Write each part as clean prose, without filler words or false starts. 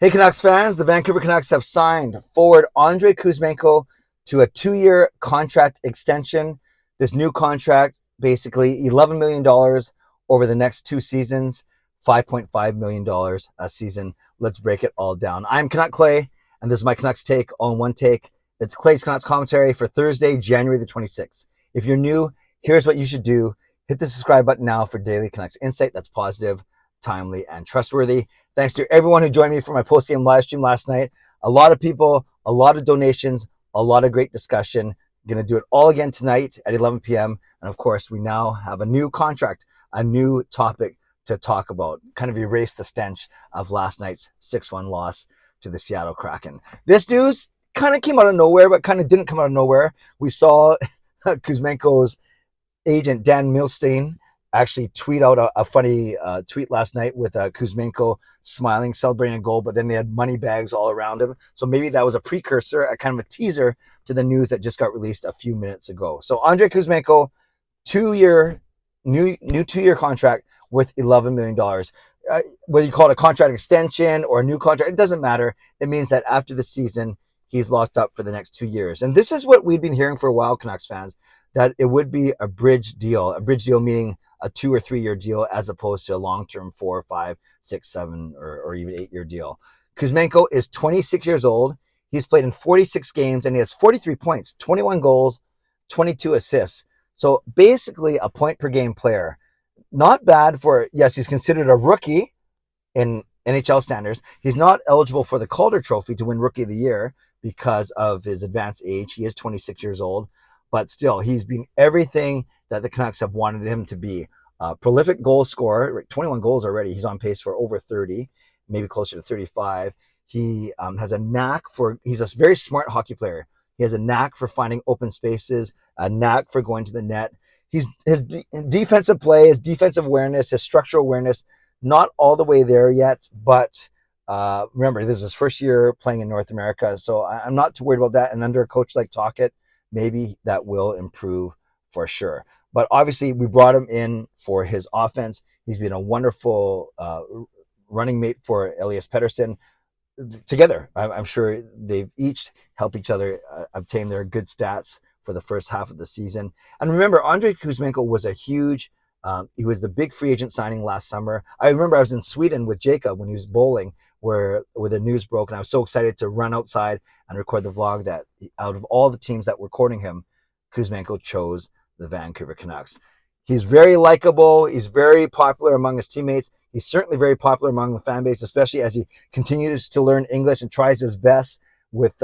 Hey Canucks fans, the Vancouver Canucks have signed forward Andrei Kuzmenko to a 2-year contract extension. This new contract, basically $11 million over the next 2 seasons, $5.5 million a season. Let's break it all down. I'm Canuck Clay, and this is my Canucks take all in one take. It's Clay's Canucks commentary for Thursday, January the 26th. If you're new, here's what you should do. Hit the subscribe button now for daily Canucks insight that's positive, timely, and trustworthy. Thanks to everyone who joined me for my post-game live stream last night. A lot of people, a lot of donations, a lot of great discussion. Going to do it all again tonight at 11 p.m. And of course, we now have a new contract, a new topic to talk about. Kind of erase the stench of last night's 6-1 loss to the Seattle Kraken. This news kind of came out of nowhere, but kind of didn't come out of nowhere. We saw Kuzmenko's agent, Dan Milstein, actually tweet out a funny tweet last night with Kuzmenko smiling, celebrating a goal, but then they had money bags all around him. So maybe that was a precursor, a kind of a teaser to the news that just got released a few minutes ago. So Andrei Kuzmenko, new 2-year contract worth $11 million. Whether you call it a contract extension or a new contract, it doesn't matter. It means that after the season, he's locked up for the next 2 years. And this is what we've been hearing for a while, Canucks fans, that it would be a bridge deal meaning a 2 or 3 year deal as opposed to a long-term 4, 5, 6, 7, or even 8-year deal. Kuzmenko is 26 years old. He's played in 46 games and he has 43 points, 21 goals, 22 assists. So basically a point per game player. Not bad for, yes, he's considered a rookie in NHL standards. He's not eligible for the Calder Trophy to win Rookie of the Year because of his advanced age. He is 26 years old. But still, he's been everything that the Canucks have wanted him to be. Prolific goal scorer, 21 goals already. He's on pace for over 30, maybe closer to 35. He has a knack for, he's a very smart hockey player. He has a knack for finding open spaces, a knack for going to the net. His defensive play, his defensive awareness, his structural awareness, not all the way there yet. But remember, this is his first year playing in North America. So I'm not too worried about that. And under a coach like Tocchet, maybe that will improve for sure. But obviously, we brought him in for his offense. He's been a wonderful running mate for Elias Pettersson. Together, I'm sure they've each helped each other obtain their good stats for the first half of the season. And remember, Andrei Kuzmenko was a huge, he was the big free agent signing last summer. I remember I was in Sweden with Jacob when he was bowling, where the news broke, and I was so excited to run outside and record the vlog that out of all the teams that were courting him, Kuzmenko chose the Vancouver Canucks. He's very likable. He's very popular among his teammates. He's certainly very popular among the fan base, especially as he continues to learn English and tries his best with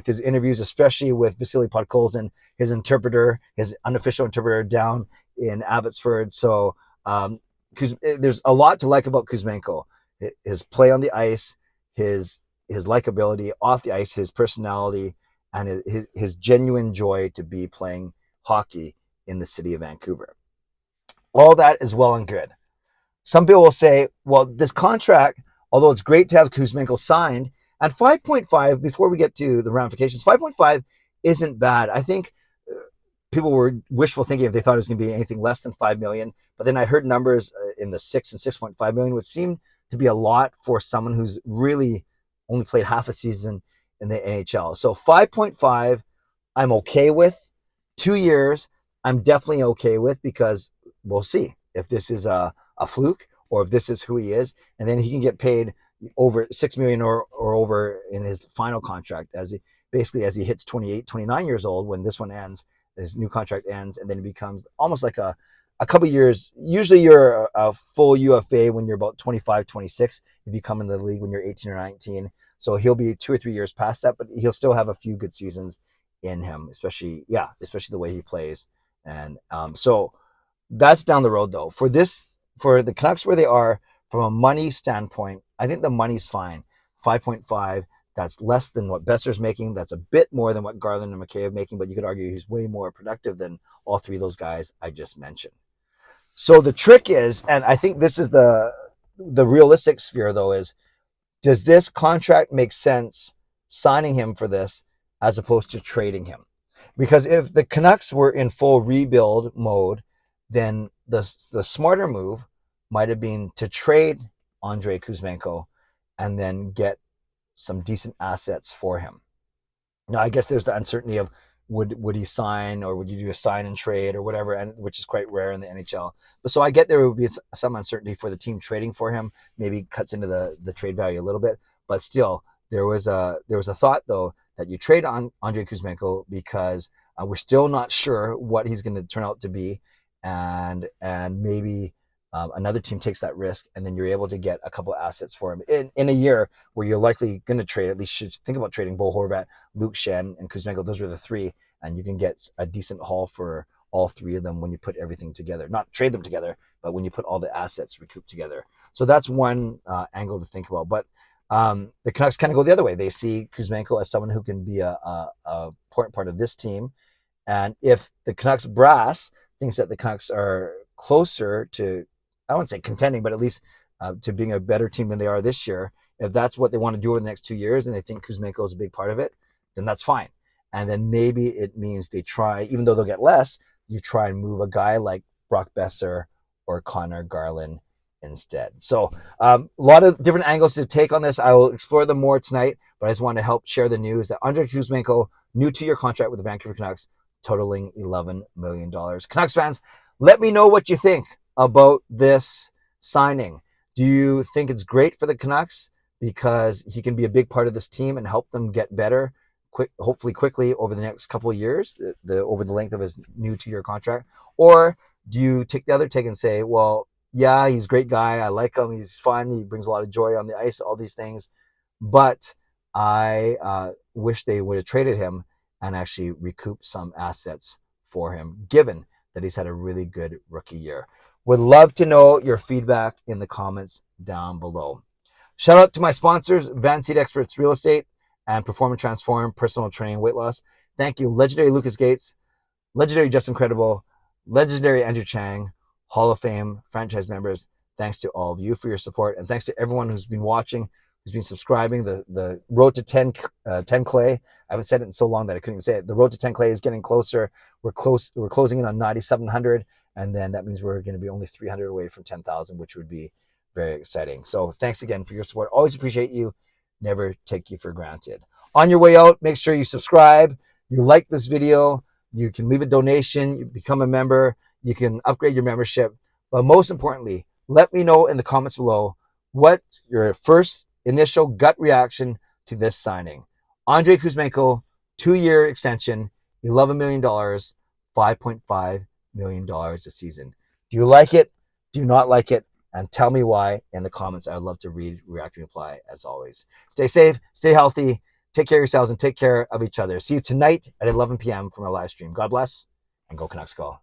his interviews, especially with Vasily Podkolzin, his interpreter, his unofficial interpreter down in Abbotsford. So there's a lot to like about Kuzmenko. His play on the ice, his likability off the ice, his personality, and his genuine joy to be playing hockey in the city of Vancouver. All that is well and good. Some people will say, well, this contract, although it's great to have Kuzmenko signed, at 5.5, before we get to the ramifications, 5.5 isn't bad. I think people were wishful thinking if they thought it was going to be anything less than $5 million. But then I heard numbers in the 6 and 6.5 million, which seemed to be a lot for someone who's really only played half a season in the NHL. So 5.5, I'm okay with. 2 years, I'm definitely okay with, because we'll see if this is a fluke or if this is who he is. And then he can get paid over $6 million or over in his final contract as he hits 28, 29 years old when this one ends, his new contract ends, and then it becomes almost like a couple years. Usually you're a full UFA when you're about 25, 26, if you come into the league when you're 18 or 19. So he'll be 2 or 3 years past that, but he'll still have a few good seasons in him, especially the way he plays. And so that's down the road though. For the Canucks where they are from a money standpoint, I think the money's fine. 5.5, that's less than what Besser's making. That's a bit more than what Garland and McKay are making, but you could argue he's way more productive than all three of those guys I just mentioned. So the trick is, and I think this is the realistic sphere though, is does this contract make sense signing him for this as opposed to trading him? Because if the Canucks were in full rebuild mode, then the smarter move might have been to trade Andrei Kuzmenko and then get some decent assets for him. Now, I guess there's the uncertainty of would he sign, or would you do a sign and trade or whatever, and which is quite rare in the NHL. But so I get there would be some uncertainty for the team trading for him. Maybe cuts into the trade value a little bit, but still there was a thought though that you trade on Andrei Kuzmenko because we're still not sure what he's going to turn out to be, and maybe another team takes that risk, and then you're able to get a couple of assets for him in a year where you're likely going to trade. At least should think about trading Bo Horvat, Luke Schenn, and Kuzmenko. Those were the three, and you can get a decent haul for all three of them when you put everything together. Not trade them together, but when you put all the assets recouped together. So that's one angle to think about. But the Canucks kind of go the other way. They see Kuzmenko as someone who can be a important part of this team, and if the Canucks brass thinks that the Canucks are closer to, I wouldn't say contending, but at least to being a better team than they are this year, if that's what they want to do over the next 2 years and they think Kuzmenko is a big part of it, then that's fine. And then maybe it means they try, even though they'll get less, you try and move a guy like Brock Besser or Connor Garland instead. So a lot of different angles to take on this. I will explore them more tonight, but I just want to help share the news that Andrei Kuzmenko, new 2-year contract with the Vancouver Canucks, totaling $11 million. Canucks fans, let me know what you think about this signing. Do you think it's great for the Canucks because he can be a big part of this team and help them get better hopefully quickly over the next couple of years, over the length of his new 2-year contract? Or do you take the other take and say, well, yeah, he's a great guy, I like him, he's fun, he brings a lot of joy on the ice, all these things, but I wish they would have traded him and actually recoup some assets for him, given that he's had a really good rookie year? Would love to know your feedback in the comments down below. Shout out to my sponsors, Van Seat Experts Real Estate and Perform and Transform Personal Training Weight Loss. Thank you, legendary Lucas Gates, legendary Justin Credible, legendary Andrew Chang, Hall of Fame franchise members. Thanks to all of you for your support, and thanks to everyone who's been watching, who's been subscribing. The road to 10 Clay. I haven't said it in so long that I couldn't even say it. The road to 10 Clay is getting closer. We're closing in on 9,700, and then that means we're going to be only 300 away from 10,000, which would be very exciting. So thanks again for your support. Always appreciate you. Never take you for granted. On your way out, make sure you subscribe. You like this video. You can leave a donation. You become a member. You can upgrade your membership. But most importantly, let me know in the comments below what your first initial gut reaction to this signing. Andrei Kuzmenko, 2-year extension, $11 million, $5.5 million a season. Do you like it? Do you not like it? And tell me why in the comments. I'd love to read, react, and reply as always. Stay safe, stay healthy, take care of yourselves, and take care of each other. See you tonight at 11 p.m. from our live stream. God bless, and go Canucks go.